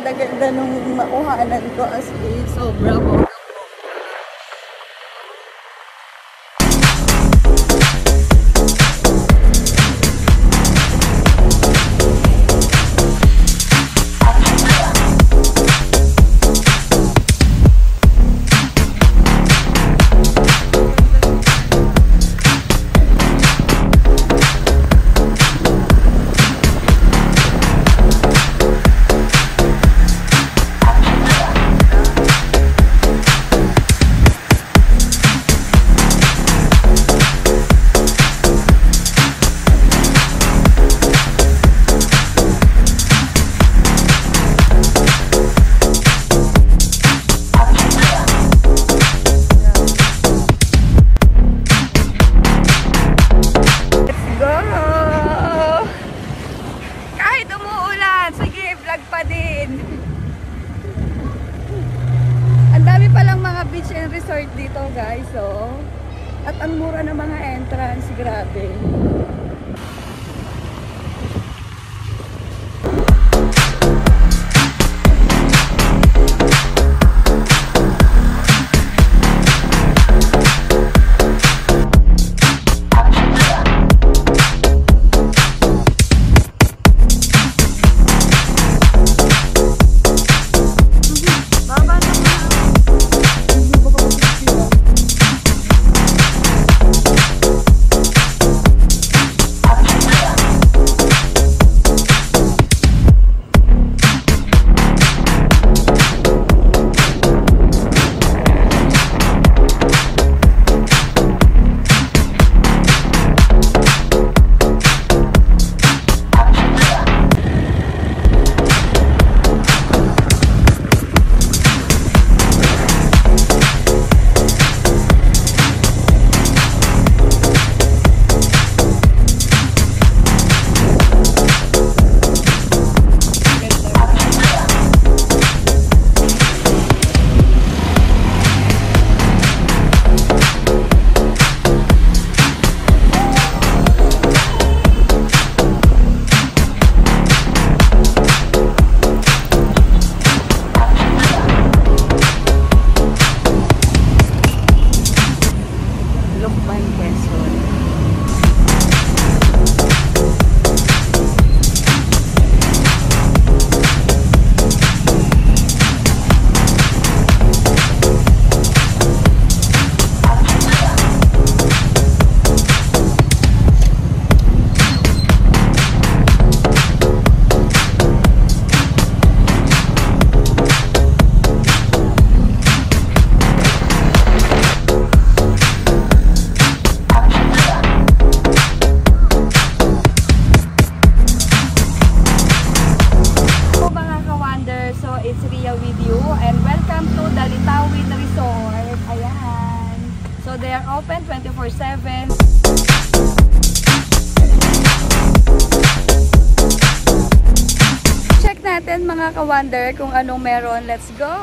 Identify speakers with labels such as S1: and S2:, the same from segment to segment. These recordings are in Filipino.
S1: ganda-ganda nung makuhanan ko as in. Sobra po. Beach and resort dito guys, so at ang mura ng mga entrance, grabe. So they are open 24/7. Check natin mga ka-wonder kung anong meron. Let's go!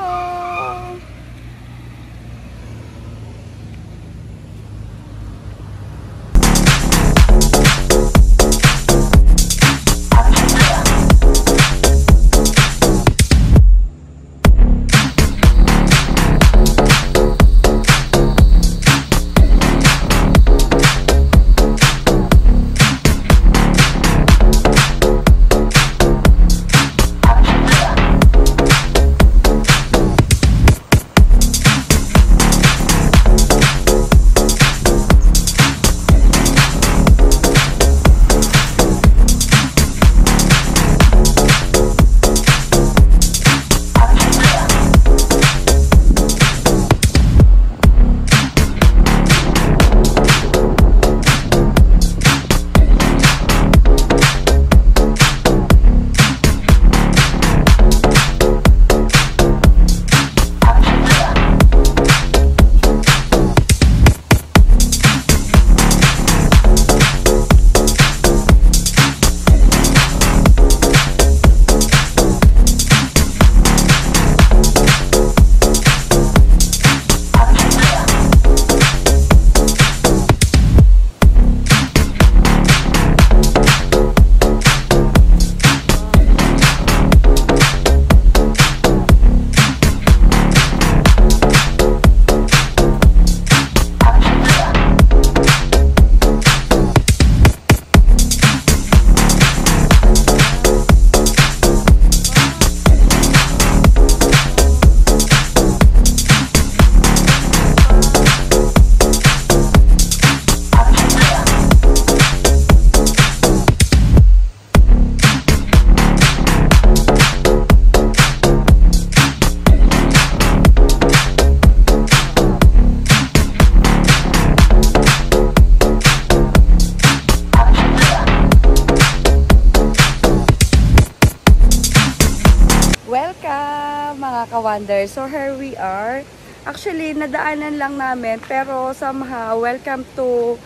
S1: mga ka-wonder. So here we are. Actually, nadaanan lang namin, pero somehow, welcome to,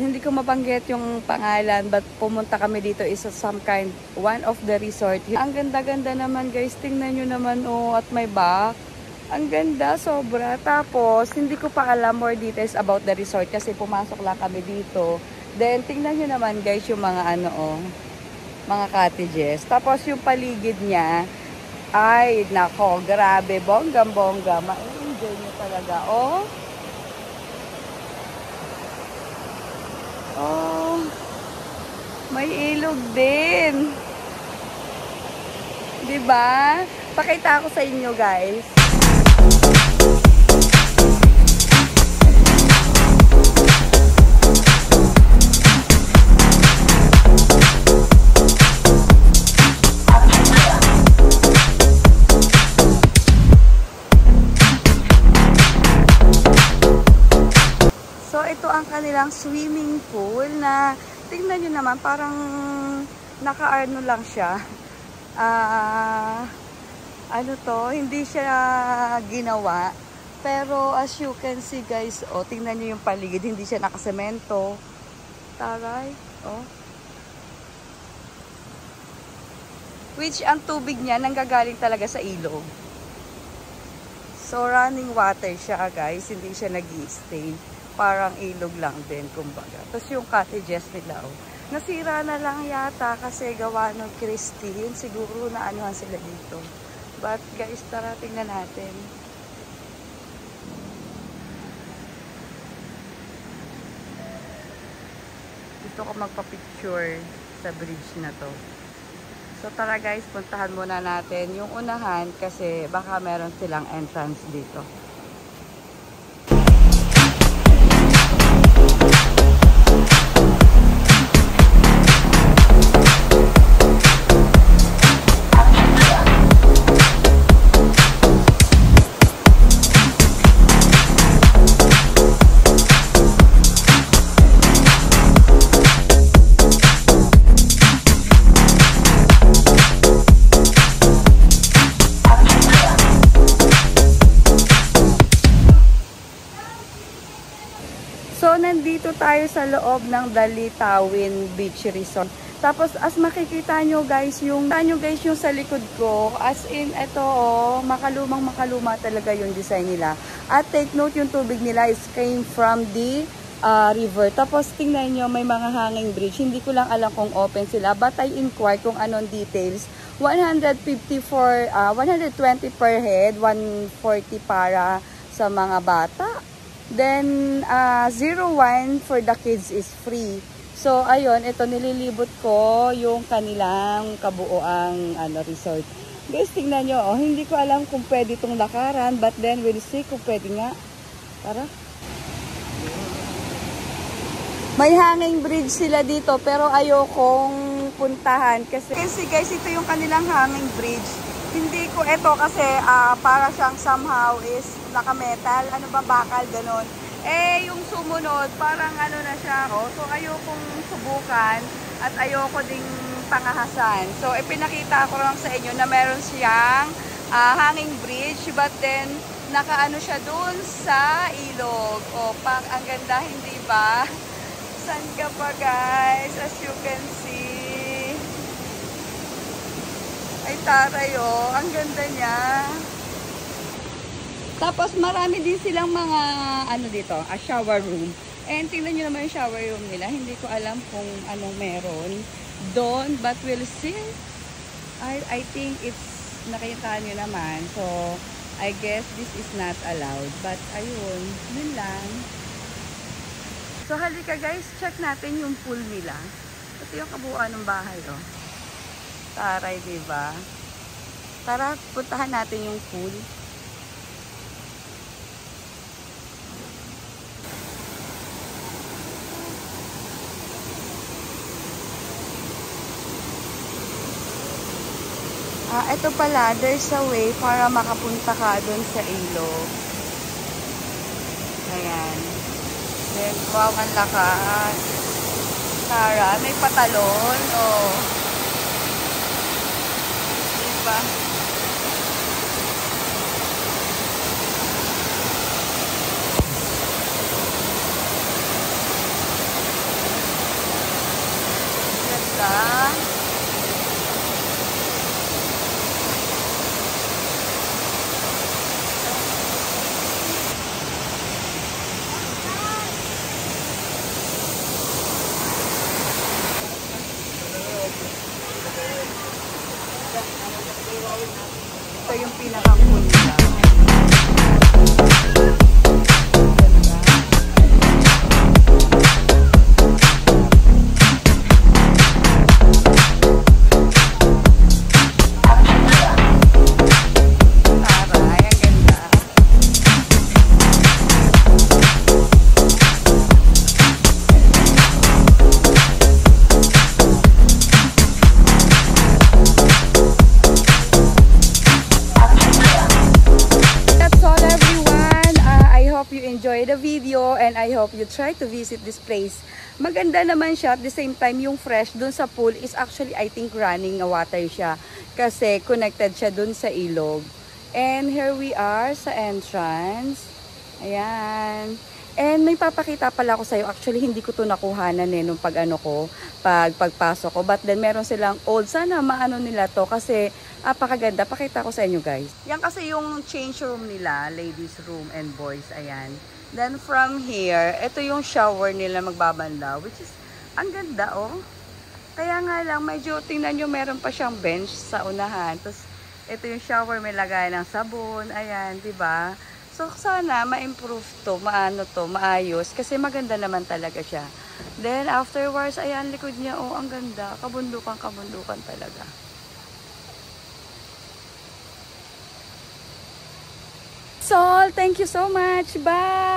S1: hindi ko mabanggit yung pangalan, but pumunta kami dito is some kind, one of the resort. Ang ganda-ganda naman guys, tingnan nyo naman oh, at may back. Ang ganda, sobra. Tapos, hindi ko pa alam more details about the resort kasi pumasok lang kami dito. Then, tingnan nyo naman guys yung mga ano oh, mga cottages. Tapos, yung paligid niya, ay, nako, grabe, bonggang-bongga. Ma-enjoy nyo talaga, oh. Oh, may ilog din. Diba? Pakita ko sa inyo, guys. So, ito ang kanilang swimming pool na tingnan nyo naman, parang naka-ano lang siya. Ano to, hindi siya ginawa. Pero as you can see guys, oh, tingnan nyo yung paligid, hindi siya nakasemento. Taray, oh. Which ang tubig niya nanggagaling talaga sa ilog. So running water siya guys, hindi siya nag-i-stay. Parang ilog lang din, kumbaga. Tapos yung cottages nila, oh, nasira na lang yata kasi gawa ng Christine. Siguro na anuhan sila dito. But guys, tara tingnan natin. Gusto ko magpa-picture sa bridge na to. So tara guys, puntahan muna natin yung unahan kasi baka meron silang entrance dito. So, nandito tayo sa loob ng Dalitawin Beach Resort. Tapos, as makikita nyo guys, yung sa likod ko, as in, ito oh, makaluma talaga yung design nila. At take note, yung tubig nila is came from the river. Tapos, tingnan nyo, may mga hanging bridge. Hindi ko lang alam kung open sila, but I inquired kung anong details. 120 per head, 140 para sa mga bata. Then, 01 for the kids is free. So, ayun, ito nililibot ko yung kanilang kabuoang resort. Guys, tingnan nyo, oh, hindi ko alam kung pwede itong lakaran, but then we'll see kung pwede nga. Tara. May hanging bridge sila dito, pero ayokong puntahan. Kasi guys, ito yung kanilang hanging bridge. Hindi ko ito kasi para siyang somehow is naka-metal, ano ba, bakal, ganun. Eh, yung sumunod, parang ano na siya, oh. So, ayokong subukan at ayoko ding pangahasan. So, ipinakita ko lang sa inyo na meron siyang hanging bridge, but then, nakaano siya dun sa ilog. O, ang ganda, hindi ba? San ka pa, guys? As you can see. Ay, taray, oh. Ang ganda niya. Tapos marami din silang mga dito, shower room. And tingnan nyo naman yung shower room nila. Hindi ko alam kung anong meron doon, but we'll see. I think it's nakita nyo naman. So, I guess this is not allowed. But ayun, yun lang. So, halika guys, check natin yung pool nila. Ito yung kabuuan ng bahay, oh. Taray, diba? Tara, puntahan natin yung pool. Ito pala, there's a way para makapunta ka dun sa ilog. Ayan. Then, wow, ang lakas. Tara, may patalon. Oh. Diba? ganda. Ito yung pinaka-cool nila. Enjoy the video and I hope you try to visit this place. Maganda naman siya, at the same time yung fresh dun sa pool is actually I think running water siya kasi connected siya dun sa ilog. And here we are sa entrance. Ayan. And may papakita pala ako sa'yo. Actually hindi ko to nakuhanan nung pagpasok ko. But then meron silang old. Sana maano nila to kasi apakaganda. Pakita ko sa inyo guys. Yan kasi yung change room nila. Ladies room and boys. Ayan. Then from here, ito yung shower nila magbabanda. Which is, ang ganda oh. Kaya nga lang, medyo tingnan nyo meron pa siyang bench sa unahan. Tapos ito yung shower, may lagay ng sabon. Ayan, diba? So sana ma-improve to, maayos. Kasi maganda naman talaga siya. Then afterwards, ayan, likod niya. Oh, ang ganda. Kabundukan talaga. Sol, thank you so much. Bye!